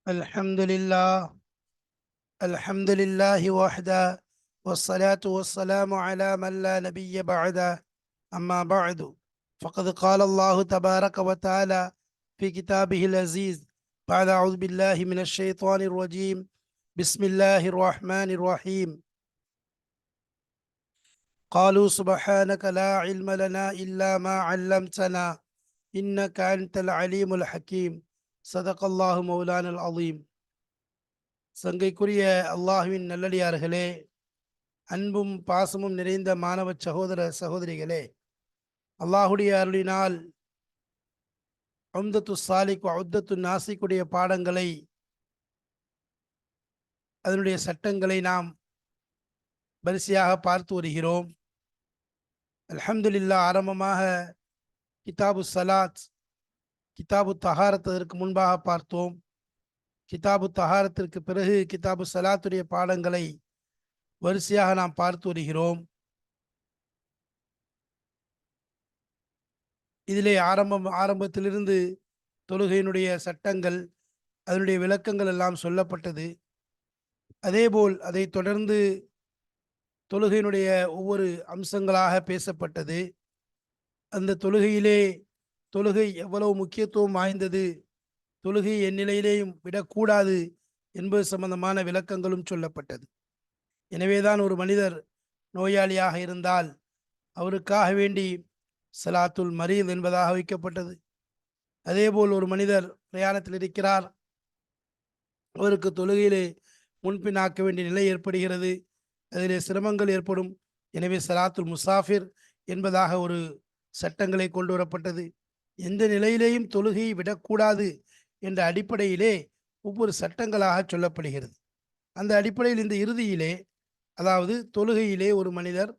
الحمد لله الحمد لله وحده، والصلاة والسلام على من لا نبي بعده. أما بعد، فقد قال الله تبارك وتعالى في كتابه العزيز بعد أعوذ بالله من الشيطان الرجيم. بسم الله الرحمن الرحيم. قالوا سبحانك لا علم لنا إلا ما علمتنا إنك أنت العليم الحكيم. صدق الله مولانا العظيم. சங்கைக்குரிய அல்லாஹுவின் நல்லடியார்களே, அன்பும் பாசமும் நிறைந்த மாணவ சகோதர சகோதரிகளே, அல்லாஹுடைய அருளினால் உம்தத்து சாலிக் உத்தத்து நாசிக்குடைய பாடங்களை, அதனுடைய சட்டங்களை நாம் வரிசையாக பார்த்து வருகிறோம். அல்ஹம்துலில்லாஹ். ஆரம்பமாக கிதாபு சலாத், கிதாபு தஹாரத்திற்கு முன்பாக பார்த்தோம். கிதாபு தஹாரத்திற்கு பிறகு கிதாபு சலாத்துடைய பாடங்களை வரிசையாக நாம் பார்த்து வருகிறோம். இதிலே ஆரம்பத்திலிருந்து தொழுகையினுடைய சட்டங்கள், அதனுடைய விளக்கங்கள் எல்லாம் சொல்லப்பட்டது. அதேபோல் அதை தொடர்ந்து தொழுகையினுடைய ஒவ்வொரு அம்சங்களாக பேசப்பட்டது. அந்த தொழுகையிலே தொழுகை எவ்வளவு முக்கியத்துவம் வாய்ந்தது, தொழுகை எந்நிலையிலேயும் விடக்கூடாது என்பது சம்பந்தமான விளக்கங்களும் சொல்லப்பட்டது. எனவேதான் ஒரு மனிதர் நோயாளியாக இருந்தால் அவருக்காக வேண்டி சலாத்துல் மரீத் என்பதாக வைக்கப்பட்டது. அதேபோல் ஒரு மனிதர் பிரயாணத்தில் இருக்கிறார், அவருக்கு தொழுகையிலே முன்பின்னாக்க வேண்டிய நிலை ஏற்படுகிறது, அதிலே சிரமங்கள் ஏற்படும். எனவே சலாத்துல் முசாஃபிர் என்பதாக ஒரு சட்டங்களை கொண்டு வரப்பட்டது. எந்த நிலையிலேயும் தொழுகையை விடக்கூடாது என்ற அடிப்படையிலே ஒவ்வொரு சட்டங்களாக சொல்லப்படுகிறது. அந்த அடிப்படையில் இந்த இறுதியிலே, அதாவது தொழுகையிலே ஒரு மனிதர்,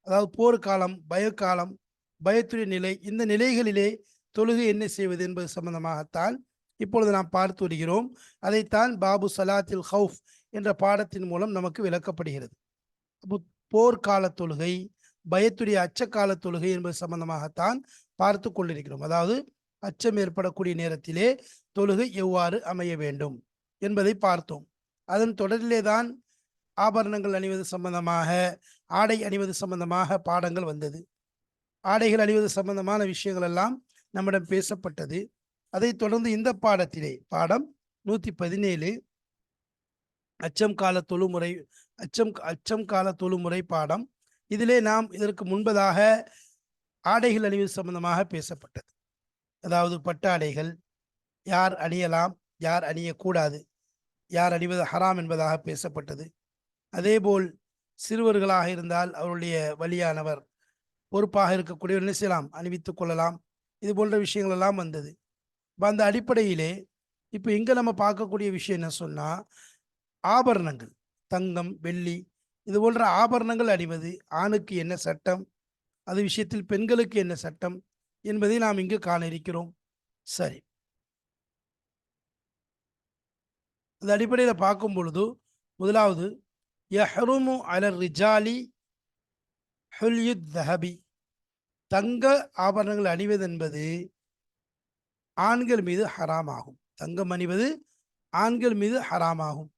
அதாவது போர்க்காலம், பயக்காலம், பயத்துடைய நிலை, இந்த நிலைகளிலே தொழுகை என்ன செய்வது என்பது சம்பந்தமாகத்தான் இப்பொழுது நாம் பார்த்து வருகிறோம். அதைத்தான் பாபு சலாத்தில் ஹவுஃப் என்ற பாடத்தின் மூலம் நமக்கு விளக்கப்படுகிறது. போர்க்கால தொழுகை, பயத்துடைய அச்சக்கால தொழுகை என்பது சம்பந்தமாகத்தான் பார்த்து கொண்டிருக்கிறோம். அதாவது அச்சம் ஏற்படக்கூடிய நேரத்திலே தொழுகை எவ்வாறு அமைய வேண்டும் என்பதை பார்த்தோம். அதன் தொடரிலே தான் ஆபரணங்கள் அணிவது சம்பந்தமாக, ஆடை அணிவது சம்பந்தமாக பாடங்கள் வந்தது. ஆடைகள் அணிவது சம்பந்தமான விஷயங்கள் எல்லாம் நம்மிடம் பேசப்பட்டது. அதைத் தொடர்ந்து இந்த பாடத்திலே, பாடம் 117, அச்சம் கால தொழுமுறை, அச்சம் கால தொழுமுறை பாடம். இதிலே நாம் இதற்கு முன்பதாக ஆடைகள் அணிவது சம்பந்தமாக பேசப்பட்டது. அதாவது பட்டாடைகள் யார் அணியலாம், யார் அணியக்கூடாது, யார் அணிவது ஹராம் என்பதாக பேசப்பட்டது. அதேபோல் சிறுவர்களாக இருந்தால் அவருடைய வலியானவர், பொறுப்பாக இருக்கக்கூடிய என்ன செய்யலாம், அணிவித்துக் கொள்ளலாம். இது போன்ற விஷயங்கள் எல்லாம் வந்தது. அந்த அடிப்படையிலே இப்போ இங்கே நம்ம பார்க்கக்கூடிய விஷயம் என்ன சொன்னால், ஆபரணங்கள், தங்கம், வெள்ளி, இது போன்ற ஆபரணங்கள் அணிவது ஆணுக்கு என்ன சட்டம், அது விஷயத்தில் பெண்களுக்கு என்ன சட்டம் என்பதை நாம் இங்கு காண இருக்கிறோம். சரி, அந்த அடிப்படையில் பார்க்கும் பொழுது, முதலாவது யஹ்ருமு அலர் ரிஜாலி ஹுல்யுத் தஹபி, தங்க ஆபரணங்கள் அணிவது என்பது ஆண்கள் மீது ஹராமாகும். தங்கம் அணிவது ஆண்கள் மீது ஹராமாகும்.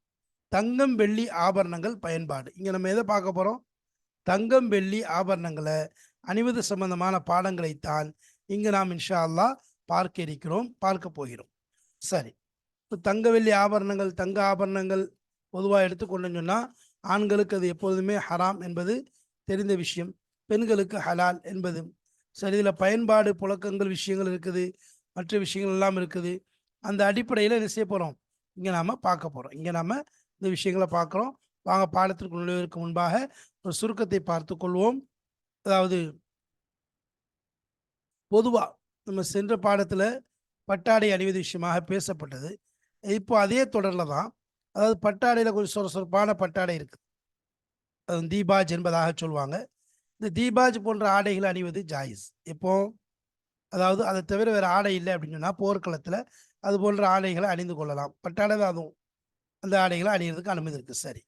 தங்கம் வெள்ளி ஆபரணங்கள் பயன்பாடு, இங்கே நம்ம எதை பார்க்க போகிறோம், தங்கம் வெள்ளி ஆபரணங்களை அணிவது சம்பந்தமான பாடங்களைத்தான் இங்கு நாம் இன்ஷா அல்லாஹ் பார்க்க இருக்கிறோம், பார்க்க போகிறோம். சரி, இப்போ தங்க வெள்ளி ஆபரணங்கள், தங்க ஆபரணங்கள் பொதுவாக எடுத்துக்கொண்டு சொன்னால் ஆண்களுக்கு அது எப்பொழுதுமே ஹராம் என்பது தெரிந்த விஷயம், பெண்களுக்கு ஹலால் என்பது. சரி, இதில் பயன்பாடு, புழக்கங்கள், விஷயங்கள் இருக்குது, மற்ற விஷயங்கள் எல்லாம் இருக்குது. அந்த அடிப்படையில் என்ன செய்ய போகிறோம், இங்கே நாம் பார்க்க போகிறோம். இங்கே நாம் இந்த விஷயங்களை பார்க்குறோம். வாங்க பாடத்திற்கு நுழைவதற்கு முன்பாக ஒரு சுருக்கத்தை பார்த்து கொள்வோம். அதாவது பொதுவாக நம்ம சென்ற பாடத்தில் பட்டாடை அணிவது விஷயமாக பேசப்பட்டது. இப்போ அதே தொடரில் தான், அதாவது பட்டாடையில் கொஞ்சம் சொரசொரப்பான பட்டாடை இருக்குது, அது தீபாஜ் என்பதாக சொல்லுவாங்க. இந்த தீபாஜ் போன்ற ஆடைகளை அணிவது ஜாயிஸ். இப்போ அதாவது அதை தவிர வேறு ஆடை இல்லை அப்படின்னு சொன்னால் போர்க்களத்தில் அது போன்ற ஆடைகளை அணிந்து கொள்ளலாம். பட்டாடை தான், அதுவும் அந்த ஆடைகளை அணிகிறதுக்கு அனுமதி இருக்குது. சரி,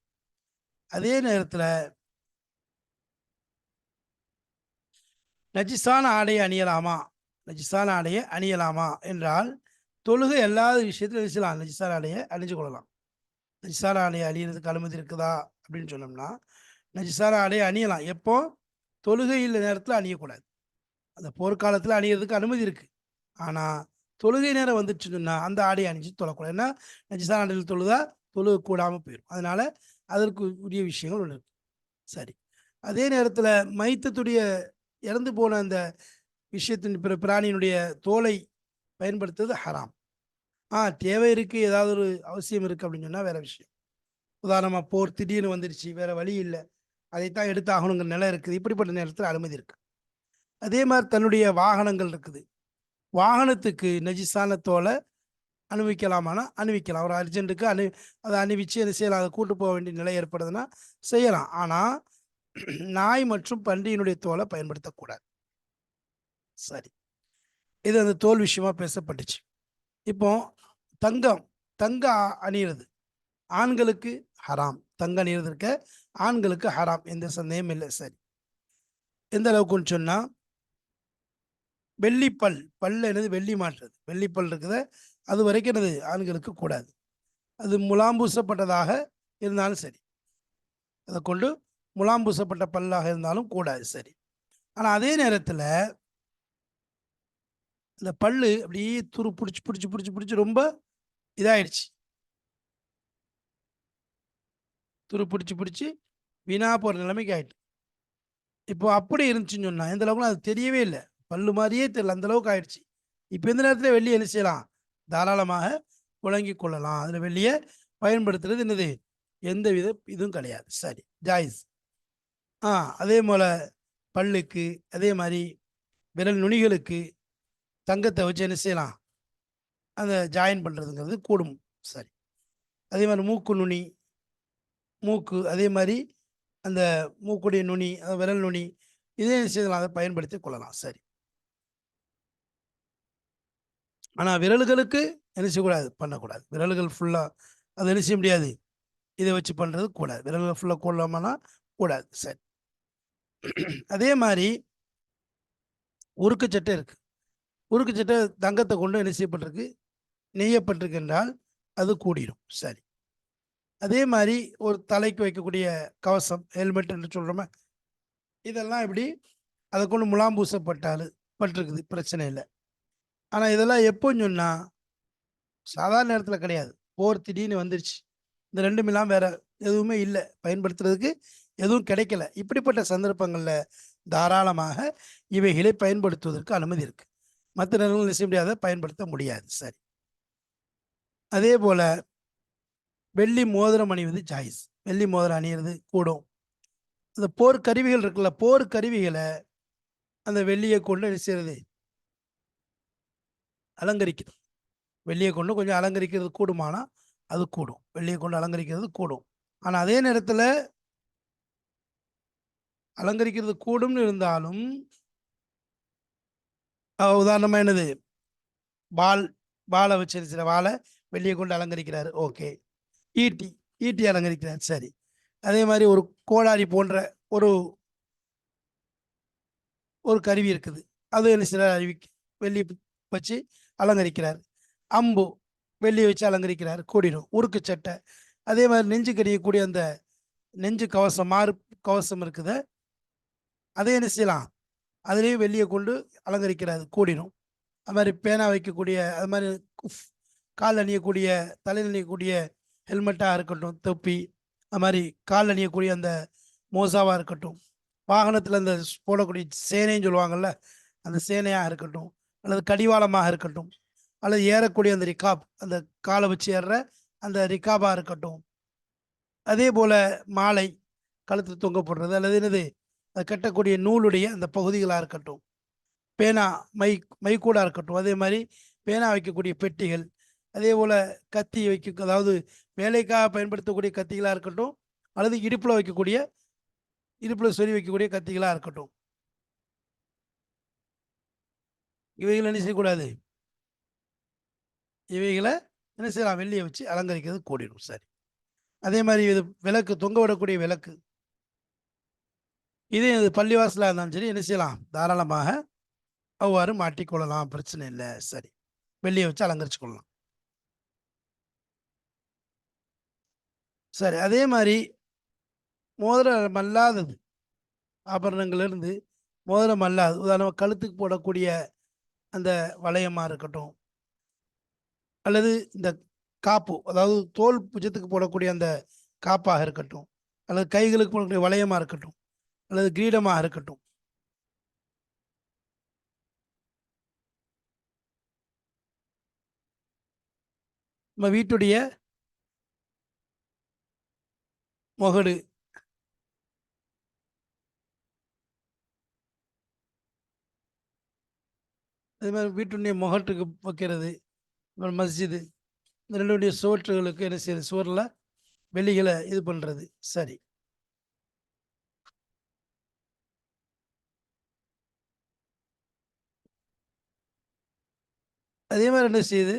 அதே நேரத்தில் நஜிஸான ஆடையை அணியலாமா, நஜிஸான ஆடையை அணியலாமா என்றால் தொழுகை அல்லாத விஷயத்துல என்ன செய்யலாம்? நஜ்ஸான ஆடைய அணிஞ்சு கொள்ளலாம். நஜ்ஸான ஆடைய அணியறதுக்கு அனுமதி இருக்குதா அப்படின்னு சொன்னோம்னா, நஜ்ஸான ஆடைய அணியலாம். எப்போ? தொழுகையில் நேரத்துல அணியக்கூடாது. அந்த போர்க்காலத்துல அணியறதுக்கு அனுமதி இருக்கு. ஆனா, தொழுகை நேரம் வந்துருச்சுன்னு சொன்னா, அந்த ஆடைய அணிஞ்சு தொழக்கூடாது. ஏன்னா, நஜ்ஸான ஆடையில தொழுதா தொழுகை கூடாம போயிரும். அதனால அதற்கு உரிய விஷயங்கள் ஒண்ணு இருக்கு. சரி. அதே நேரத்துல மைத்தத்துடைய இறந்து போன அந்த விஷயத்தின் பிராணியினுடைய தோலை பயன்படுத்துவது ஹராம். தேவை இருக்கு, ஏதாவது ஒரு அவசியம் இருக்கு அப்படின்னு சொன்னா வேற விஷயம். உதாரணமா போர் திடீர்னு வந்துருச்சு, வேற வழி இல்ல. அதைத்தான் எடுத்தாகணுங்கிற நிலை இருக்குது. இப்படிப்பட்ட நேரத்துல அனுமதி இருக்கு. அதே மாரி தன்னுடைய வாகனங்கள் இருக்குது. வாகனத்துக்கு நஜிஸான தோல அணிவிக்கலாமான்னா, அணிவிக்கலாம். ஒரு அர்ஜென்ட்டுக்கு அத அணிவிச்சு என்ன செய்யலாம்? அத கூட்டு போக வேண்டிய நிலை ஏற்படுதுன்னா செய்யலாம். ஆனா, நாய் மற்றும் பன்றியினுடைய தோல பயன்படுத்தக்கூடாது. சரி. இது அந்த தோல் விஷயமா பேசப்பட்டுச்சு. இப்போ தங்கம், தங்கம் அணியிறது ஆண்களுக்கு ஹராம். தங்கம் அணியிறது இருக்க ஆண்களுக்கு ஹராம். எந்த சந்தேகமும் இல்ல. சரி. எந்த அளவுக்குன்னு சொன்னா, வெள்ளிப்பல், பல்ல என்னது வெள்ளி மாற்றுறது. வெள்ளிப்பல் இருக்குதே, அது வரைக்கும் என்னது ஆண்களுக்கு கூடாது. அது முலாம் பூசப்பட்டதாக இருந்தாலும் சரி. அத கொண்டு முலாம் பூசப்பட்ட பல்லாக இருந்தாலும் கூடாது. சரி. ஆனா அதே நேரத்துல இந்த பல்லு அப்படியே துரு புடிச்சு, புடிச்சு, புடிச்சு, புடிச்சு ரொம்ப இதாயிடுச்சு. துரு புடிச்சு, புடிச்சு வீணா போற நிலைமைக்கு ஆயிட்டு. இப்போ அப்படி இருந்துச்சுன்னு சொன்னா, எந்த அளவுக்குனா அது தெரியவே இல்ல. பல்லு மாரியே தெரியல. அந்த அளவுக்கு ஆயிடுச்சு. இப்ப இந்த நேரத்துல வெள்ளிய என்ன செய்யலாம்? தாராளமாக புழங்கிக் கொள்ளலாம். அதுல வெள்ளிய பயன்படுத்துறது என்னது? எந்தவித இதுவும் கிடையாது. சரி. ஜாயிஸ். ஆ அதே போல பல்லுக்கு, அதே மாரி விரல் நுனிகளுக்கு தங்கத்த வச்சு என்ன செய்யலாம்? அத ஜாயின் பண்றதுங்கிறது கூடும். சரி. அதே மாரி மூக்கு நுனி, மூக்கு அதே மாரி அந்த மூக்குடைய நுனி, விரல் நுனி இதே என்ன செய்யலாம்? அத பயன்படுத்திக் கொள்ளலாம். சரி. ஆனா விரல்களுக்கு என்ன செய்யக்கூடாது? பண்ணக்கூடாது. விரல்கள் ஃபுல்லா அத என்ன செய்ய முடியாது? இத வச்சு பண்றது கூடாது. விரல்கள் ஃபுல்லா கொள்ளாமனா கூடாது. சரி. அதே மாரி உருக்கு சட்டை இருக்கு. உருக்கு சட்டை தங்கத்த கொண்டு என்ன செய்யப்பட்டிருக்கு? நெய்யப்பட்டிருக்கு என்றால், அது கூடிரும். சரி. அதே மாரி ஒரு தலைக்கு வைக்கக்கூடிய கவசம், ஹெல்மெட் என்று சொல்றோமே, இதெல்லாம் எப்படி? அத கொண்டு முலாம் பூசப்பட்டாலு பட்டிருக்குது. பிரச்சனை இல்ல. ஆனா இதெல்லாம் எப்போன்னு சொன்னா, சாதாரண நேரத்தில கிடையாது. போர் திடீர்னு வந்துருச்சு. இந்த 2ம் இல்லாம வேற எதுவுமே இல்ல. பயன்படுத்துறதுக்கு எதுவும் கிடைக்கல. இப்படிப்பட்ட சந்தர்ப்பங்கள்ல தாராளமாக இவைகளை பயன்படுத்துவதற்கு அனுமதி இருக்கு. மத்த நேரங்கள்ல என்ன செய்ய முடியாது? பயன்படுத்த முடியாது. சரி. அதேபோல வெள்ளி மோதிரம் அணிவது ஜாயிஸ். வெள்ளி மோதிரம் அணியிறது கூடும். அந்த போர் கருவிகள் இருக்குல்ல, போர் கருவிகள அந்த வெள்ளிய கொண்டு என்ன செய்றது? அலங்கரிக்குது. வெள்ளிய கொண்டு கொஞ்சம் அலங்கரிக்கிறது கூடுமானா, அது கூடும். வெள்ளிய கொண்டு அலங்கரிக்கிறது கூடும். ஆனா அதே நேரத்தில அலங்கரிக்கிறது கூடும்னு இருந்தாலும், உதாரணமா என்னது? வாள் வாள வச்சு சில வாள வெள்ளிய கொண்டு அலங்கரிக்கிறாரு. ஓகே. ஈட்டி ஈட்டி அலங்கரிக்கிறார். சரி. அதே மாரி ஒரு கோடாரி போன்ற ஒரு ஒரு கருவி இருக்குது. அது என்ன செய்றார்? வெள்ளி வச்சு அலங்கரிக்கிறார். அம்பு வெள்ளிய வச்சு அலங்கரிக்கிறார். கூடிரும். உருக்கு சட்டை. அதே மாரி நெஞ்சுக்கு அணியக்கூடிய அந்த நெஞ்சு கவசம், மாறு கவசம் இருக்குதே, அதை என்ன செய்யலாம்? அதிலேயும் வெள்ளிய கொண்டு அலங்கரிக்கிறார். கூடிரும். அது மாரி பேனா வைக்கக்கூடிய, அது மாரி குஃப் கால்ல அணியக்கூடிய, தலையில அணியக்கூடிய ஹெல்மெட்டா இருக்கட்டும், தொப்பி, அது மாரி கால்ல அணியக்கூடிய அந்த மோசாவா இருக்கட்டும், வாகனத்தில அந்த போடக்கூடிய சேனைன்னு சொல்லுவாங்கல்ல, அந்த சேனையா இருக்கட்டும், அல்லது கடிவாளமாக இருக்கட்டும், அல்லது ஏறக்கூடிய அந்த ரிகாப், அந்த கால வச்சு ஏறுற அந்த ரிகாபா இருக்கட்டும். அதேபோல மாலை கழுத்துல தொங்க போடுறது, அல்லது என்னது அது கட்டக்கூடிய நூலுடைய அந்த பகுதிகளா இருக்கட்டும். பேனா, மைக்கூடா இருக்கட்டும். அதே மாரி பேனா வைக்கக்கூடிய பெட்டிகள், அதேபோல கத்தி அதாவது வேலைக்காக பயன்படுத்தக்கூடிய கத்திகளா இருக்கட்டும், அல்லது இடுப்புல சொருவி வைக்கக்கூடிய கத்திகளா இருக்கட்டும். இவைகள என்ன செய்யக்கூடாது? இவைகள என்ன செய்யலாம்? வெள்ளிய வச்சு அலங்கரிக்கிறது கூடிரும். சரி. அதே மாரி இது விளக்கு, தொங்க விடக்கூடிய விளக்கு. இதே இது பள்ளிவாசலா இருந்தாலும் சரி, என்ன செய்யலாம்? தாராளமாக அவ்வாறு மாட்டிக்கொள்ளலாம். பிரச்சனை இல்ல. சரி. வெள்ளியை வச்சு அலங்கரிச்சு கொள்ளலாம். சரி, அதே மாதிரி மோதிரம் அல்லாதது ஆபரணங்கள்ல இருந்து மோதிரம் அல்லாது, உதாரணமாக கழுத்துக்கு போடக்கூடிய அந்த வளையமா இருக்கட்டும், அல்லது இந்த காப்பு, அதாவது தோல் புஜத்துக்கு போடக்கூடிய அந்த காப்பாக இருக்கட்டும், அல்லது கைகளுக்கு போடக்கூடிய வளையமா இருக்கட்டும், அல்லது கிரீடமாக இருக்கட்டும், நம்ம வீட்டுடைய முகடு, அதே மாதிரி வீட்டுடைய முகட்டுக்கு வைக்கிறது, அப்புறம் மஸ்ஜிது, இந்த ரெண்டுடைய சுவற்றுகளுக்கு என்ன செய்யுது, சுவரில் வெள்ளிகளை இது பண்ணுறது. சரி, அதே மாதிரி என்ன செய்யுது,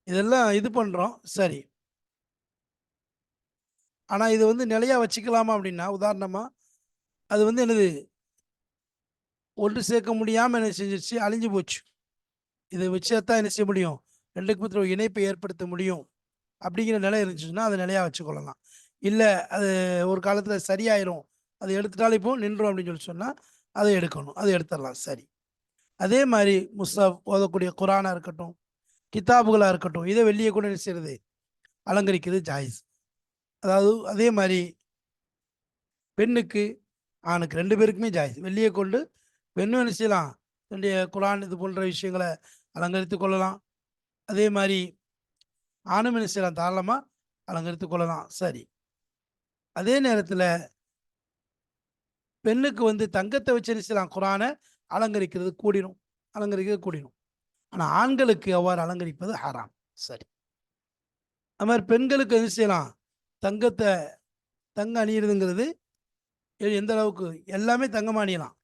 இதெல்லாம் இது பண்ணுறோம். சரி, ஆனால் இது வந்து நிலையாக வச்சுக்கலாமா அப்படின்னா, உதாரணமாக அது வந்து என்னது ஒன்று சேர்க்க முடியாமல் என்ன செஞ்சிருச்சு, அழிஞ்சு போச்சு. இதை வச்சா என்ன செய்ய முடியும், ரெண்டுக்கு பத்திர இணைப்பை ஏற்படுத்த முடியும் அப்படிங்கிற நிலை இருந்துச்சுன்னா அதை நிலையாக வச்சுக்கொள்ளலாம். இல்லை அது ஒரு காலத்தில் சரியாயிரும், அதை எடுத்துட்டாலும் இப்போ நின்றோம் அப்படின்னு சொல்லி சொன்னால் அதை எடுக்கணும், அதை எடுத்துடலாம். சரி, அதே மாதிரி முஸ்ஹப் ஓதக்கூடிய குரானாக இருக்கட்டும், கிதாபுகளாக இருக்கட்டும், இதை வெள்ளியை கூட என்ன செய்யறது, அலங்கரிக்கிறது ஜாயிஸ். அதாவது அதே மாதிரி பெண்ணுக்கு ஆணுக்கு ரெண்டு பேருக்குமே ஜாயிஸ். வெள்ளியை கொண்டு பெண்ணும் என்ன செய்யலாம், தன்னுடைய குரான் இது போன்ற விஷயங்களை அலங்கரித்து கொள்ளலாம். அதே மாதிரி ஆணும் என்ன செய்யலாம், தாராளமாக அலங்கரித்து கொள்ளலாம். சரி, அதே நேரத்தில் பெண்ணுக்கு வந்து தங்கத்தை வச்சு என்ன செய்யலாம், குரானை அலங்கரிக்கிறது கூடிடும், அலங்கரிக்கிறது கூடிடும். ஆனால் ஆண்களுக்கு அவ்வாறு அலங்கரிப்பது ஹராம். சரி, அது மாதிரி பெண்களுக்கு என்ன செய்யலாம், தங்கத்தை அணியிறதுங்கிறது எந்த அளவுக்கு, எல்லாமே தங்கம் அணியலாம்.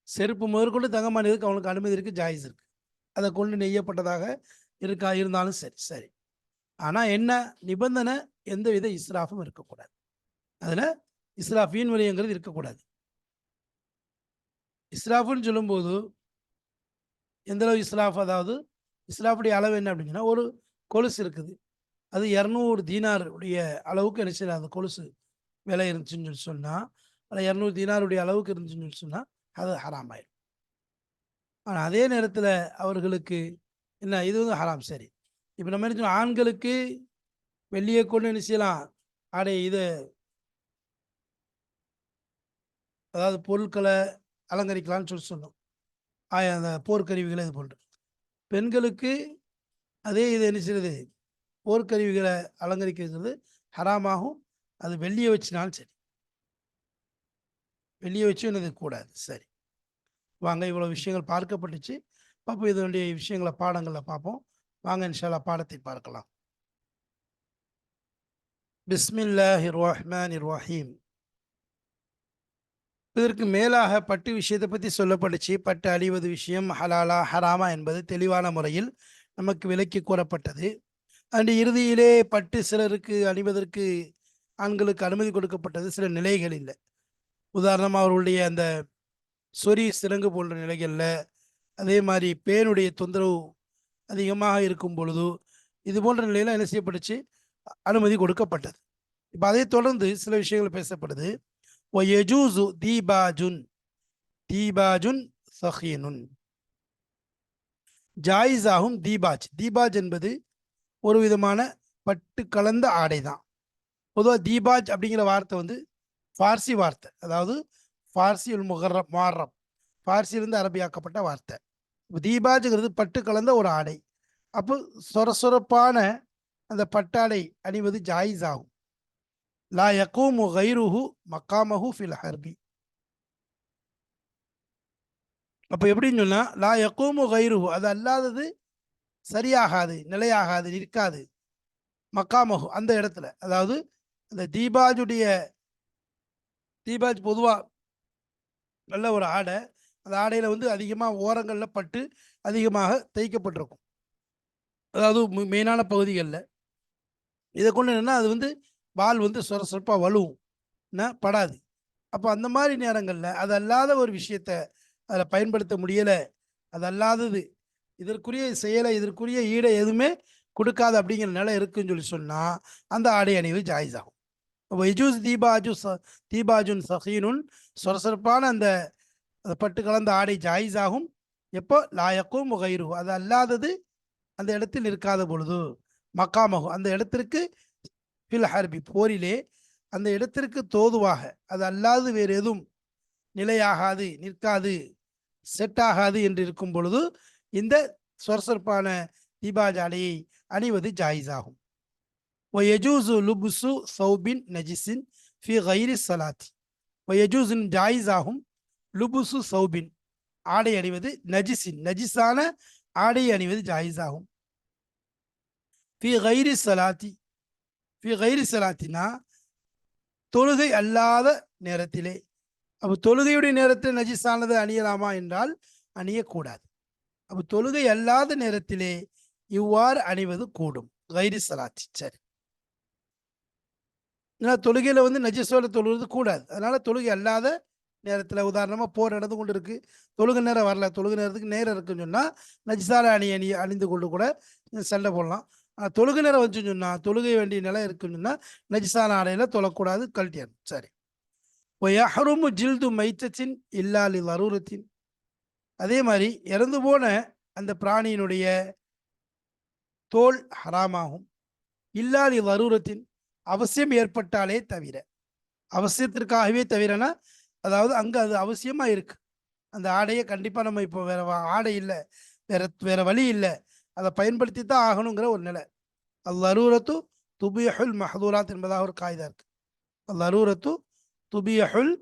செருப்பு முதற்கொண்டு தங்கம் அணியதுக்கு அவனுக்கு அனுமதி இருக்குது, ஜாயிஸ் இருக்குது. அதை கொண்டு நெய்யப்பட்டதாக இருந்தாலும் சரி. சரி, ஆனால் என்ன நிபந்தனை, எந்த வித இஸ்ராஃபும் இருக்கக்கூடாது. அதில் இஸ்ராஃப் வீண் விரயங்கிறது இருக்கக்கூடாது. இஸ்ராஃபுன்னு சொல்லும்போது எந்த அளவு இஸ்ராஃப், அதாவது இஸ்ராஃபுடைய அளவு என்ன அப்படின்னா, ஒரு கொலுசு இருக்குது, அது 200 தீனார் உடைய அளவுக்கு என்ன செய்யலாம், அந்த கொலுசு விலை இருந்துச்சுன்னு சொல்லி சொன்னால், அதில் 200 தீனாருடைய அளவுக்கு இருந்துச்சுன்னு சொல்லி சொன்னால் அது ஹராம் ஆயிடும். ஆனால் அதே நேரத்தில் அவர்களுக்கு என்ன, இது வந்து ஹராம். சரி, இப்போ நம்ம என்ன சொன்னோம், ஆண்களுக்கு வெள்ளியை கொண்டு என்ன செய்யலாம், ஆடை இது, அதாவது பொருட்களை அலங்கரிக்கலாம்னு சொல்லி சொன்னோம், அந்த போர்க்கருவிகளை இது போன்று. பெண்களுக்கு அதே இது என்ன செய்யுது, போர்க்கருவிகளை அலங்கரிக்கிறது ஹராமாகும். அது வெள்ளியை வச்சுனாலும் சரி, வெள்ளியை வச்சு என்னது கூடாது. சரி, வாங்க, இவ்வளோ விஷயங்கள் பார்க்கப்பட்டுச்சு. பார்ப்போம், இதனுடைய விஷயங்களை பாடங்களில் பார்ப்போம். வாங்க இன்ஷா அல்லாஹ் பாடத்தை பார்க்கலாம். பிஸ்மில்லாஹிர் ரஹ்மானிர் ரஹீம். இதற்கு மேலாக பட்டு விஷயத்தை பற்றி சொல்லப்பட்டுச்சு. பட்டு அழிவது விஷயம் ஹலாலா ஹராமா என்பது தெளிவான முறையில் நமக்கு விலக்கி கூறப்பட்டது. அண்ட் இறுதியிலே பட்டு சிலருக்கு அணிவதற்கு ஆண்களுக்கு அனுமதி கொடுக்கப்பட்டது சில நிலைகளில். உதாரணமாக அவர்களுடைய அந்த சொறி சிறங்கு போன்ற நிலைகளில், அதே மாதிரி பேனுடைய தொந்தரவு அதிகமாக இருக்கும் பொழுது, இது போன்ற நிலையில் என்ன செய்யப்பட்டுச்சு, அனுமதி கொடுக்கப்பட்டது. இப்போ அதை தொடர்ந்து சில விஷயங்கள் பேசப்படுது. ஒயஜூசு தீபாஜுன், தீபாஜுன் சஹீனுன், ஜாயிஸ் ஆகும் தீபாஜ். தீபாஜ் என்பது ஒரு விதமான பட்டு கலந்த ஆடை தான். பொதுவாக தீபாஜ் அப்படிங்கிற வார்த்தை வந்து ஃபார்சி வார்த்தை, அதாவது ஃபார்சி முஹர்ரம், ஃபார்சியிலிருந்து அரபியாக்கப்பட்ட வார்த்தை. இப்போ தீபாஜுங்கிறது பட்டு கலந்த ஒரு ஆடை. அப்போ சொரசொரப்பான அந்த பட்டாடை அணிவது ஜாயிஸ் ஆகும். லா யகூமு கைருஹு மக்காமஹு ஃபில் ஹர்பி. அப்போ எப்படின்னு சொன்னால், லா யகூமு கைருஹு, அது அல்லாதது சரியாகாது, நிலையாகாது, நிற்காது. மக்காமஹு, அந்த இடத்துல, அதாவது அந்த தீபாஜ் பொதுவாக நல்ல ஒரு ஆடை. அந்த ஆடையில் வந்து அதிகமாக ஓரங்களில் பட்டு அதிகமாக தைக்கப்பட்டிருக்கும், அதாவது மெயினான பகுதிகளில். இதை கொண்டு என்னென்னா, அது வந்து வால் வந்து சொரப்பாக வலுவும் படாது. அப்போ அந்த மாதிரி நேரங்களில் அது அல்லாத ஒரு விஷயத்தை அதில் பயன்படுத்த முடியலை, அது அல்லாதது இதற்குரிய செயலை இதற்குரிய ஈடை எதுவுமே கொடுக்காது அப்படிங்கிற நிலை இருக்குன்னு சொல்லி சொன்னா அந்த ஆடை அணிவு ஜாயிஸ் ஆகும். தீபாஜுன் சஹீனுன் சொரசொரப்பான அந்த பட்டு கலந்த ஆடை ஜாயிஸ் ஆகும். எப்போ லாயக்கும் முகைரு அது அல்லாதது அந்த இடத்தில் இருக்காத பொழுது, மக்காமகும் அந்த இடத்திற்கு ஃபில் ஹர்பி போரிலே அந்த இடத்திற்கு தோதுவாக அது அல்லாது வேறு எதுவும் நிலையாகாது, நிற்காது, செட் ஆகாது என்று இருக்கும் பொழுது இந்த சொரசொரப்பான தீபாஜ் ஆடையை அணிவது ஜாயிஸ் ஆகும். வயஜூசு லுபுசு சௌபின் நஜிசின் ஃபி கைரி சலாத் வயஜூசின் ஜாயிஸ் ஆகும். லுபுசு சௌபின் ஆடை அணிவது நஜிசின் நஜிஸான ஆடை அணிவது ஜாயிஸ் ஆகும். ஃபி கைரி சலாத்தி ஃபி கைரி சலாத்தினா தொழுகை அல்லாத நேரத்திலே. அப்போ தொழுகையுடைய நேரத்தில் நஜிஸானது அணியலாமா என்றால் அணியக்கூடாது. அப்போ தொழுகை அல்லாத நேரத்திலே இவ்வாறு அணிவது கூடும். கைரி சலாத்தி சரி. ஏன்னா தொழுகையில் வந்து நஜிஸோட தொழுவது கூடாது. அதனால தொழுகை அல்லாத நேரத்தில் உதாரணமாக போர் நடந்து கொண்டு இருக்கு, தொழுகை நேரம் வரல, தொழுகை நேரத்துக்கு நேரம் இருக்குன்னு சொன்னால் நஜிஸால அணிந்து கொண்டு கூட சண்டை போடலாம். தொழுகை நேரம் வச்சுன்னு சொன்னால் தொழுகை வேண்டிய நிலை இருக்குன்னு சொன்னால் நஜிஸான ஆடையில் தொழக்கூடாது, கழட்டியார் சரி. ஒயஹருமு ஜில்து மைத்தத்தின் இல்லாலி லரூரத்தின் அதே மாதிரி இறந்து போன அந்த பிராணியினுடைய தோல் ஹராமாகும். இல்லாலி லரூரத்தின் அவசியம் ஏற்பட்டாலே தவிர, அவசியத்திற்காகவே தவிரனா அதாவது அங்கே அது அவசியமாக இருக்கு, அந்த ஆடையை கண்டிப்பாக நம்ம இப்போ வேற ஆடை இல்லை, வேற வழி இல்லை, அதை பயன்படுத்தி தான் ஆகணுங்கிற ஒரு நிலை. அல்லரூரத்து துபியஹுல் மஹதூராத் என்பதாக ஒரு காய்தா இருக்கு. அல்லரூரத்து துபியஹுல்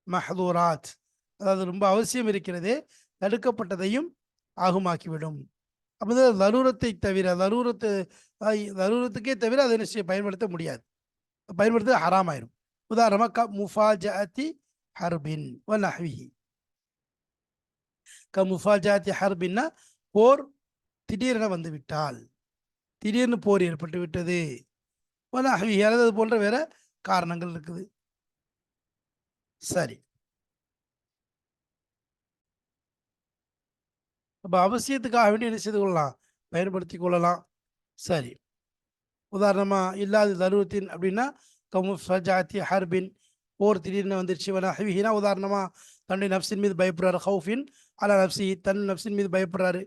மஹதூராத் அதாவது ரொம்ப அவசியம் இருக்கிறதே தடுக்கப்பட்டதையும் ஆகுமாக்கிவிடும். அப்போ லரூரத்தை தவிர லரூரத்துக்கே தவிர அதை நிச்சயம் பயன்படுத்த முடியாது, பயன்படுத்த ஹராமாயிரும். உதாரணமாக முஃபாஜஅத்தி ஹர்பின் வ நஹ்விஹி. முஃபாஜஅத்தி ஹர்பின்னா போர் திடீரென வந்து விட்டால், திடீர்னு போர் ஏற்பட்டு விட்டது, வ நஹ்விஹி அல்லது அது போன்ற வேற காரணங்கள் இருக்குது. சரி, அப்போ அவசியத்துக்காக வேண்டி என்ன செய்து கொள்ளலாம், பயன்படுத்தி கொள்ளலாம். சரி, உதாரணமாக இல்லாத தருவத்தின் அப்படின்னா கமுஃபாஜஅத்தி ஹர்பின் போர் திடீர்னு வந்துருச்சு. ஹவிஹினா உதாரணமாக தன்னுடைய நப்சின் மீது பயப்படுறாரு, ஹவுஃபின் அலா நப்சி தன் நப்சின் மீது பயப்படுறாரு,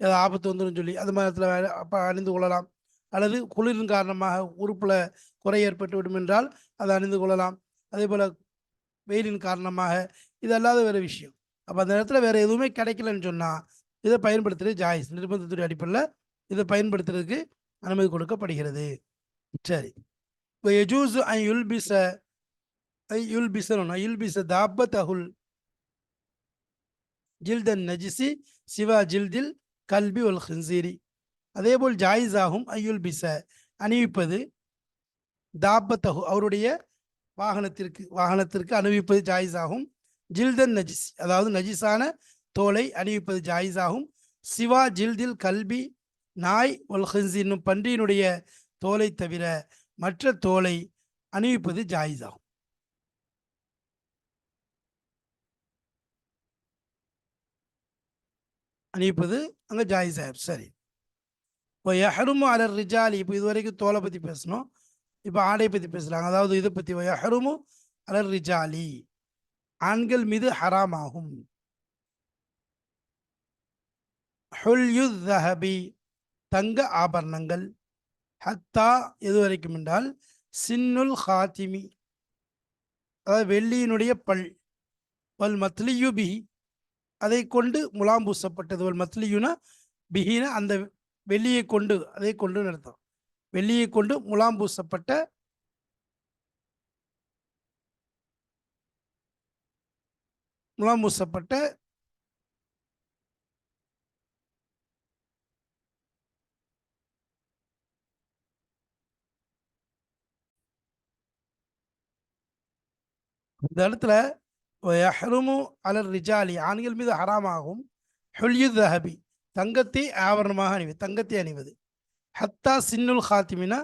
ஏதாவது ஆபத்து வந்துடும் சொல்லி அது மாதிரி இடத்துல அப்போ அணிந்து கொள்ளலாம். அல்லது குளிரின் காரணமாக உறுப்பில் குறை ஏற்பட்டு விடும் என்றால் அதை அணிந்து கொள்ளலாம். அதே போல் வெயிலின் காரணமாக, இது அல்லாத வேறு விஷயம். அப்போ அந்த இடத்துல வேறு எதுவுமே கிடைக்கலன்னு சொன்னால் இதை பயன்படுத்துறது ஜாயிஸ், நிர்பந்தத்துடைய அடிப்படையில் இதை பயன்படுத்துறதுக்கு அனுமதி கொடுக்கப்படுகிறது. சரி, யஜூஸு அன் யுல்பிஸ தாப்பத்தஹுல் ஜில்தன் நஜிசி சிவா ஜில்தில் கல்பி ஒல் ஹின்சீரி. அதே போல் ஜாயிஸ் ஆகும் ஐயுல்பிஸ அணிவிப்பது தாப்பத்தஹு அவருடைய வாகனத்திற்கு அணிவிப்பது ஜாயிஸ் ஆகும். ஜில்தன் நஜிஸ் அதாவது நஜிஸான தோலை அணிவிப்பது ஜாயிஸ் ஆகும். சிவா ஜில்தில் கல்பி நாய் ஒல் ஹின்சீர் என்னும் பன்றியினுடைய தோலை தவிர மற்ற தோலை அணிவிப்பது ஜாயிஸ் ஆகும். அணிவிப்பது அங்கே ஜாயிஸ் ஆகும். சரி, இப்போ யஹ்ருமு அலர் ரிஜாலி, இப்போ இதுவரைக்கும் தோலை பற்றி பேசணும், இப்போ ஆடை பற்றி பேசுகிறாங்க. அதாவது இதை பற்றி யஹ்ருமு அலர் ரிஜாலி ஆண்கள் மீது ஹராம் ஆகும். ஹுல்யு ذஹபி தங்க ஆபரணங்கள், ஹத்தா எது வரைக்கும் என்றால் சின்னுல் ஹாத்திமி அதாவது வெள்ளியினுடைய பல், வல் மத்லியு பிஹி அதை கொண்டு முலாம் பூசப்பட்டது, வல் மத்லியுனா பிஹினா அந்த வெள்ளியை கொண்டு அதை கொண்டு நடத்தும், வெள்ளியை கொண்டு முலாம் பூசப்பட்ட இந்த இடத்துல யஹ்ருமு அலர் ரிஜாலி ஆண்கள் மீது ஹராமாகும். ஹுல்யு ذஹபி தங்கத்தை ஆவரணமாக அணிவது, தங்கத்தை அணிவது. ஹத்தா சின்னுல் ஹாத்திமினா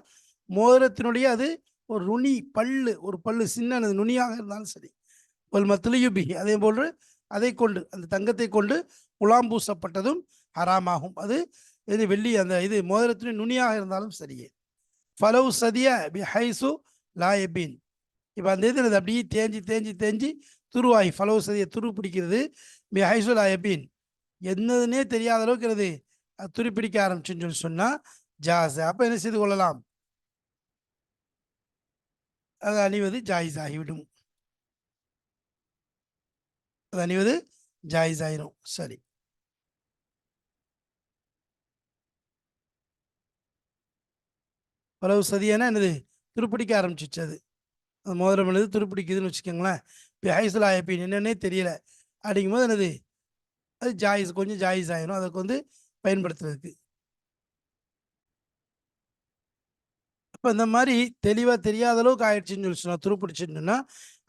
மோதிரத்தினுடைய அது ஒரு நுனி பல்லு, ஒரு பல்லு சின்ன நுனியாக இருந்தாலும் சரி. ஒரு மத்லியு பிஹி அதே போன்று அதை கொண்டு அந்த தங்கத்தை கொண்டு முலாம் பூசப்பட்டதும் ஹராமாகும். அது இது வெள்ளி அந்த இது மோதிரத்தின் நுனியாக இருந்தாலும் சரியே. ஃபலவு சதிய பி ஹைசு லாயபீன். இப்போ அந்த இது அப்படியே தேஞ்சி தேஞ்சி தேஞ்சி துருவாகி ஃபலவு சதியை துரு பிடிக்கிறது. பி ஹைசு லாயபீன், என்னதுன்னே தெரியாத அளவுக்கு அது துரு பிடிக்க ஆரம்பிச்சுன்னு சொல்லி சொன்னால் ஜாஸ், அப்போ என்ன செய்து கொள்ளலாம், அது அணிவது ஜாயிஸ் ஆகிவிடும். அது அணிவது ஜாயிஸ் ஆயிரும். சரி, பலவு சதியானா என்னது, துருப்பிடிக்க ஆரம்பிச்சிச்சு. அது மோதிரம் என்னது துருப்பிடிக்குதுன்னு வச்சுக்கோங்களேன். இப்போ ஹைசுல் ஆயப்பின் என்னன்னே தெரியல அப்படிங்கும் போது என்னது, அது ஜாயிஸ், கொஞ்சம் ஜாயிஸ் ஆயிரும் அதுக்கு வந்து பயன்படுத்துறதுக்கு. இப்போ இந்த மாதிரி தெளிவாக தெரியாத அளவுக்கு ஆயிடுச்சுன்னு சொல்லி சொன்னால், துருப்பிடிச்சுன்னா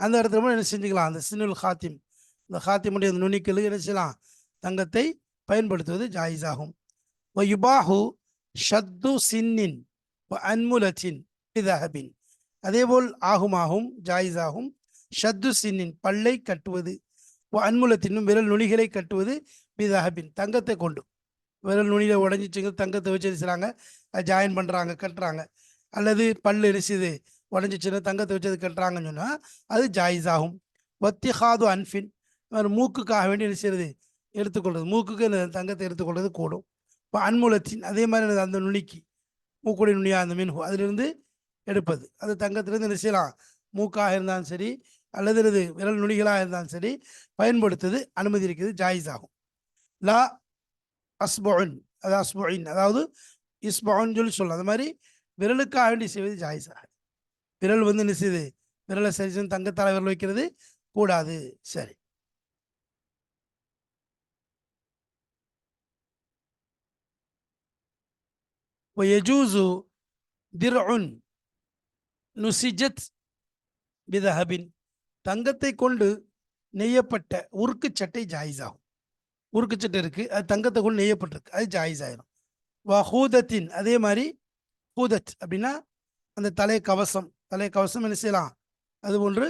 அந்த இடத்துல கூட என்ன செஞ்சுக்கலாம், அந்த சின்னுல் ஹாத்திம், இந்த ஹாத்திமுடைய அந்த நுனிக்கல் என்ன செய்யலாம், தங்கத்தை பயன்படுத்துவது ஜாயிஸ் ஆகும். யுபாஹு ஷத்து சின்னின் அன்முலச்சின் இதஹபின், அதேபோல் ஆகும் ஜாயிஸ் ஆகும். ஷத்து சின்னின் பல்லை கட்டுவது, அன்முலத்தினும் விரல் நுனிகளை கட்டுவது, பிதஹபின் தங்கத்தை கொண்டு. விரல் நுனியில உடஞ்சிச்சுங்க, தங்கத்தை வச்சு செய்கிறாங்க, ஜாயின் பண்ணுறாங்க, கட்டுறாங்க. அல்லது பல் எரிசுது உடஞ்சிச்சுன்னா தங்கத்தை வச்சு அது கட்டுறாங்கன்னு சொன்னால் அது ஜாயிஸ் ஆகும். ஒத்திஹாது அன்ஃபின், மூக்குக்காக வேண்டி என்ன செய்யறது, எடுத்துக்கொள்வது, மூக்குக்கு தங்கத்தை எடுத்துக்கொள்வது கூடும். இப்போ அன்முலத்தின் அதே மாதிரி அந்த நுனிக்கு, மூக்குடைய நுனியா அந்த மின்ஹு அதிலிருந்து எடுப்பது, அது தங்கத்திலிருந்து என்ன செய்யலாம், மூக்காக இருந்தாலும் சரி அல்லது இது விரல் நுனிகளாக இருந்தாலும் சரி பயன்படுத்துவது அனுமதி இருக்குது, ஜாயிஸ் ஆகும். லா அஸ்புன், அது அஸ்புன் அதாவது இஸ்புன்னு சொல்லி சொல்லலாம். அது மாதிரி விரலுக்காக வேண்டி செய்வது ஜாயிஸ் ஆகும். விரல் வந்து என்ன செய்யுது, விரலை சரி செய்து தங்கத்தால் விரல் வைக்கிறது கூடாது. சரி, யஜூசு திர்உன் நுசிஜத் பிதஹபின், தங்கத்தை கொண்டு நெய்யப்பட்ட உருக்கு சட்டை ஜாயிஸ் ஆகும். உருக்கு சட்டை இருக்கு, அது தங்கத்தை கொண்டு நெய்யப்பட்டிருக்கு, அது ஜாயிஸ் ஆயிரும். ஹூதத்தின், அதே மாதிரி ஹூதத் அப்படின்னா அந்த தலை கவசம், தலை கவசம் என்ன செய்யலாம், அது ஒன்று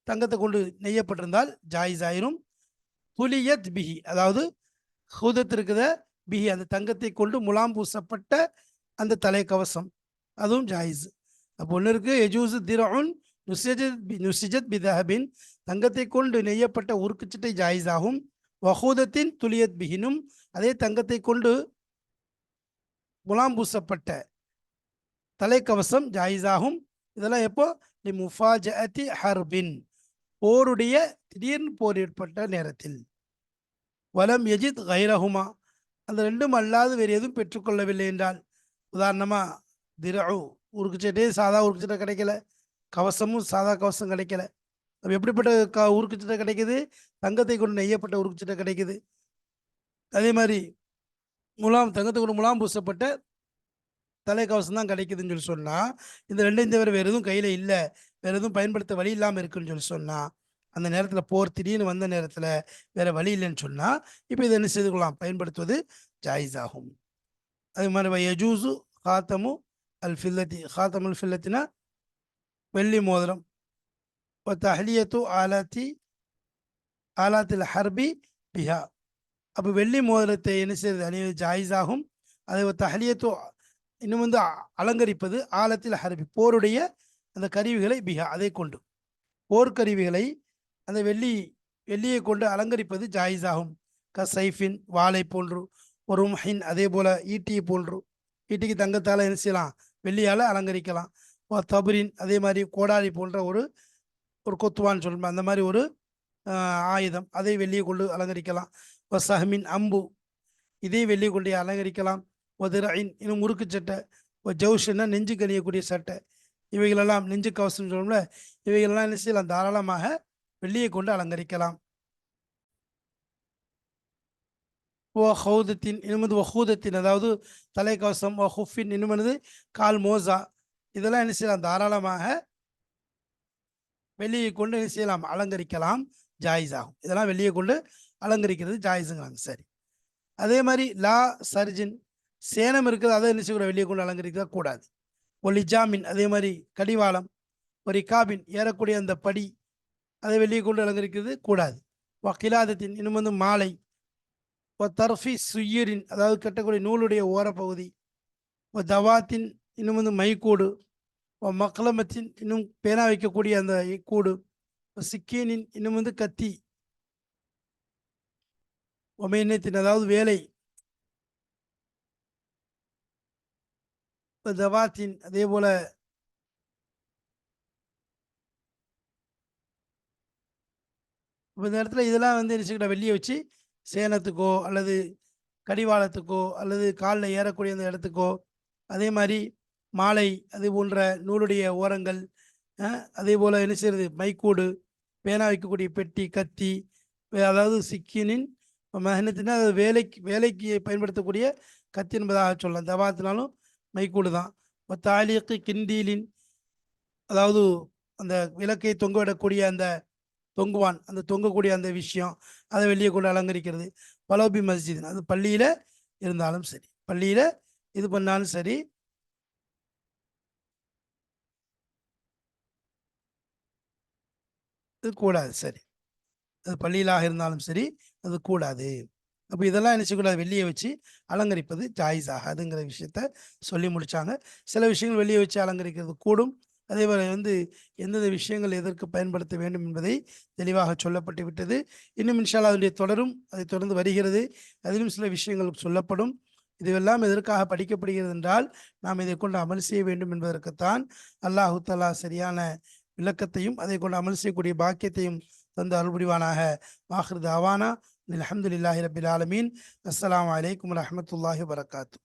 தங்கத்தை கொண்டு நெய்யப்பட்டிருந்தால் ஜாயிஸ் ஆயிரும். புலியத் பிஹி, அதாவது ஹூதத் இருக்குத பிஹி, அந்த தங்கத்தை கொண்டு முலாம் பூசப்பட்ட அந்த தலை கவசம், அதுவும் ஜாயிஸ். அப்போ ஒன்று இருக்கு எஜூசு திரஉன் நுசிஜத் பிதஹபின், தங்கத்தை கொண்டு நெய்யப்பட்ட உருக்குச்சட்டை ஜாயிஸ் ஆகும். வஹூதத்தின் துலியத் பிஹினும், அதே தங்கத்தை கொண்டு முலாம் பூசப்பட்ட தலைக்கவசம் ஜாயிஸ் ஆகும். இதெல்லாம் எப்போ, முஃபாஜஅத்தி ஹர்பின், போருடைய திடீர்னு போர் ஏற்பட்ட நேரத்தில். வலம் எஜித் கைரஹுமா, அந்த ரெண்டும் அல்லாது வேறு எதுவும் பெற்றுக்கொள்ளவில்லை என்றால், உதாரணமாக திரஉ உருக்குச்சட்டே சாதா உருக்குச்சட்டை கிடைக்கல, கவசமும் சாதா கவசம் கிடைக்கல, அப்போ எப்படிப்பட்ட உருக்குச்சட்டை கிடைக்குது, தங்கத்தை கொண்டு நெய்யப்பட்ட உருக்குச்சட்டை கிடைக்குது. அதே மாதிரி தங்கத்தை கொண்டு முலாம் பூசப்பட்ட தலைக்கவசம் தான் கிடைக்குதுன்னு சொல்லி சொன்னால், இந்த ரெண்டையும் தவிர வேறு எதுவும் கையில் இல்லை, வேறு எதுவும் பயன்படுத்த வழி இல்லாமல் இருக்குன்னு சொல்லி சொன்னால், அந்த நேரத்தில் போர் திடீர்னு வந்த நேரத்தில் வேறு வழி இல்லைன்னு சொன்னால், இப்போ இதை என்ன செய்து கொள்ளலாம், பயன்படுத்துவது ஜாயிஸ் ஆகும். அது மாதிரி யஜூசு ஹாத்தமு அல் ஃபில்லத்தி, ஹாத்தம் அல் ஃபில்லத்தினா வெள்ளி மோதிரம். தஹ்லியத்து ஆலாத்தில் ஹர்பி பிஹா, அப்போ வெள்ளி மோதிரத்தை என்ன செய்வது, அணிவது ஜாயிஸ் ஆகும். அதை தஹ்லியத்து இன்னும் வந்து அலங்கரிப்பது, ஆலத்தில் ஹர்பி போருடைய அந்த கருவிகளை பிஹா, அதை கொண்டு போர்க்கருவிகளை அந்த வெள்ளியை கொண்டு அலங்கரிப்பது ஜாயிஸ் ஆகும். சைஃபின் வாளை போன்று, ஒரு முஹின் அதே போல ஈட்டியை போன்று, ஈட்டிக்கு தங்கத்தால் என்ன செய்யலாம், வெள்ளியால் அலங்கரிக்கலாம். தபுரின் அதே மாதிரி கோடாரி போன்ற ஒரு கொத்துவான்னு சொல்லணும், அந்த மாதிரி ஒரு ஆயுதம், அதை வெள்ளியை கொண்டு அலங்கரிக்கலாம். சஹ்மின் அம்பு, இதே வெள்ளியை கொண்டு அலங்கரிக்கலாம். ஒதிரின் இன்னும் முறுக்கு சட்டை, ஜவுஷன்னா நெஞ்சு கழியக்கூடிய சட்டை, இவைகளெல்லாம் நெஞ்சு கவசம் சொல்லணும்ல, இவைகளெல்லாம் என்ன செய்யலாம், தாராளமாக வெள்ளியை கொண்டு அலங்கரிக்கலாம். ஹவுதத்தின் இன்னும் வஹூதத்தின், அதாவது தலைக்கவசம், ஹுஃபின் இன்னும் கால் மோசா, இதெல்லாம் என்ன செய்யலாம், தாராளமாக வெள்ளியை கொண்டு என்ன செய்யலாம், அலங்கரிக்கலாம், ஜாயிஸ் ஆகும். இதெல்லாம் வெள்ளியை கொண்டு அலங்கரிக்கிறது ஜாயிஸுங்கிறாங்க. சரி, அதே மாதிரி லா சர்ஜின், சேனம் இருக்குது, அதை என்ன செய்யக்கூடாது, வெளியே கொண்டு அலங்கரிக்க கூடாது. ஒலி ஜாமின், அதே மாதிரி கடிவாளம், ஒரு காபின் ஏறக்கூடிய அந்த படி, அதை வெளியே கொண்டு அலங்கரிக்கிறது கூடாது. கிலாதத்தின் இன்னும் மாலை, தர்ஃபி சுய்யரின் அதாவது கட்டக்கூடிய நூலுடைய ஓரப்பகுதி, தவாத்தின் இன்னும் வந்து மைக்கூடு, மக்கலமத்தின் இன்னும் பேனா வைக்கக்கூடிய அந்த கூடு, சிக்கீனின் இன்னும் வந்து கத்தி, ஒமையத்தின் அதாவது வேலை, தவாத்தின் அதே போல இந்த இடத்துல இதெல்லாம் வந்து என்ன வெள்ளியை வச்சு சேனத்துக்கோ அல்லது கடிவாளத்துக்கோ அல்லது காலில் ஏறக்கூடிய அந்த இடத்துக்கோ, அதே மாதிரி மாலை அது போன்ற நூலுடைய ஓரங்கள், அதே போல் என்ன செய்யறது மைக்கூடு, பேனா வைக்கக்கூடிய பெட்டி, கத்தி, அதாவது சிக்கினின் மெஹனத்தினா அது வேலைக்கு வேலைக்கு பயன்படுத்தக்கூடிய கத்தி என்பதாக சொல்லலாம். தவாத்தினாலும் மைக்கூடு தான். தாலிக்கு கிண்டீலின் அதாவது அந்த விளக்கை தொங்கவிடக்கூடிய அந்த தொங்குவான், அந்த தொங்கக்கூடிய அந்த விஷயம், அதை வெளியே கொண்டு அலங்கரிக்கிறது. பலோபி மஸ்ஜித் அது பள்ளியில் இருந்தாலும் சரி, பள்ளியில் இது பண்ணாலும் சரி, இது கூடாது. சரி, அது பள்ளியிலாக இருந்தாலும் சரி, அது கூடாது. அப்போ இதெல்லாம் என்ன செய்யக்கூடாது, வெளியே வச்சு அலங்கரிப்பது ஜாயிஸ் ஆகாதுங்கிற விஷயத்த சொல்லி முடிச்சாங்க. சில விஷயங்கள் வெளியே வச்சு அலங்கரிக்கிறது கூடும். அதே போல வந்து எந்தெந்த விஷயங்கள் எதற்கு பயன்படுத்த வேண்டும் என்பதை தெளிவாக சொல்லப்பட்டு விட்டது. இன்னும் இன்ஷா அல்லாஹ் அதனுடைய தொடரும் அதை தொடர்ந்து வருகிறது. அதிலும் சில விஷயங்கள் சொல்லப்படும். இதுவெல்லாம் எதற்காக படிக்கப்படுகிறது என்றால், நாம் இதை கொண்டு அமல் செய்ய வேண்டும் என்பதற்குத்தான். அல்லாஹு தஆலா சரியான விளக்கத்தையும் அதை கொண்டு அமல் செய்யக்கூடிய பாக்கியத்தையும் தந்து அருள் புரிவானாக. வாஹிர் தாவானா அல்ஹம்துலில்லாஹி ரப்பில் ஆலமீன். அஸ்ஸலாமு அலைக்கும் வரஹ்மத்துல்லாஹி வபரகாத்துஹு.